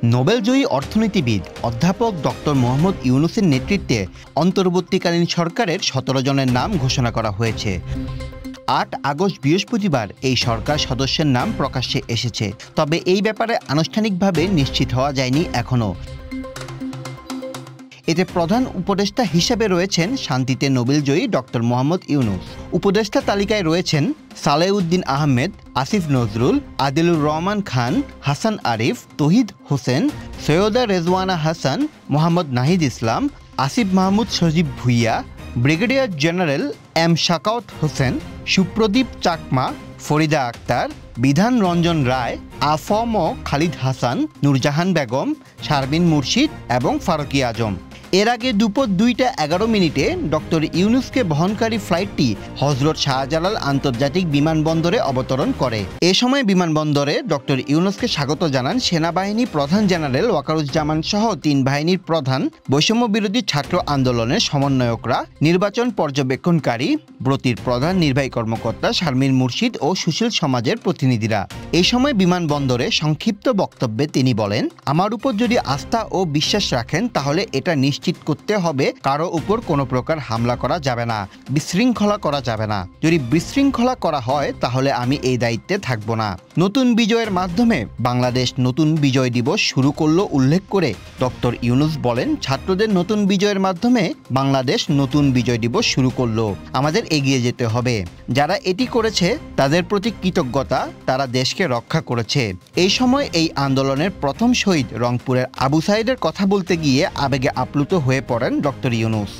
নোবেলজয়ী অর্থনীতিবিদ অধ্যাপক ডক্টর মোহাম্মদ ইউনূসের নেতৃত্বে অন্তর্বর্তীকালীন সরকারের ১৭ জনের নাম ঘোষণা করা হয়েছে। ৮ আগস্ট বৃহস্পতিবার এই সরকার সদস্যের নাম প্রকাশ্যে এসেছে, তবে এই ব্যাপারে আনুষ্ঠানিকভাবে নিশ্চিত হওয়া যায়নি এখনও। এতে প্রধান উপদেষ্টা হিসেবে রয়েছেন শান্তিতে নোবেলজয়ী ডক্টর মোহাম্মদ ইউনূস। উপদেষ্টা তালিকায় রয়েছেন Salehuddin Ahmed, Asif Nazrul, Adilur Rahman Khan, Hasan Arif, Touhid Hossain, Syeda Rizwana Hasan, Mohammad Nahid Islam, Asif Mahmud Sajib Bhuiyan, brigadier general M Sakhawat Hossain, Supradip Chakma, Farida Akhter, Bidhan Ranjan রায়, আফম খালিদ হাসান, নূরজাহান বেগম, শারমিন মুর্শিদ এবং ফারুকী আজম। এর আগে দুপুর ২টা ১১ মিনিটে ডক্টর ইউনূসকে বহনকারী ফ্লাইটটি হজরত শাহজালাল আন্তর্জাতিক বিমানবন্দরে অবতরণ করে। এ সময় বিমানবন্দরে ডক্টর ইউনূসকে স্বাগত জানান সেনাবাহিনী প্রধান জেনারেল ওয়াকারুজ্জামান সহ ৩ বাহিনীর প্রধান, বৈষম্য বিরোধী ছাত্র আন্দোলনের সমন্বয়করা, নির্বাচন পর্যবেক্ষণকারী, ব্রতির প্রধান নির্বাহী কর্মকর্তা শারমিন মুর্শিদ ও সুশীল সমাজের প্রতিনিধিরা। এই সময় বিমানবন্দরে সংক্ষিপ্ত বক্তব্যে তিনি বলেন, আমার উপর যদি আস্থা ও বিশ্বাস রাখেন তাহলে এটা নিশ্চিত করতে হবে কারো উপর কোনো প্রকার হামলা করা যাবে না, বিশৃঙ্খলা করা যাবে না। যদি বিশৃঙ্খলা করা হয় তাহলে আমি এই দায়িত্বে থাকব না। নতুন বিজয়ের মাধ্যমে বাংলাদেশ নতুন বিজয় দিবস শুরু করলো উল্লেখ করে ডক্টর ইউনূস বলেন, ছাত্রদের নতুন বিজয়ের মাধ্যমে বাংলাদেশ নতুন বিজয় দিবস শুরু করলো। আমাদের এগিয়ে যেতে হবে। যারা এটি করেছে তাদের প্রতি কৃতজ্ঞতা, তারা দেশকে রক্ষা করেছে। এই সময় এই আন্দোলনের প্রথম শহীদ রংপুরের আবু সাঈদের কথা বলতে গিয়ে আবেগে আপ্লুত হয়ে পড়েন ডক্টর ইউনূস।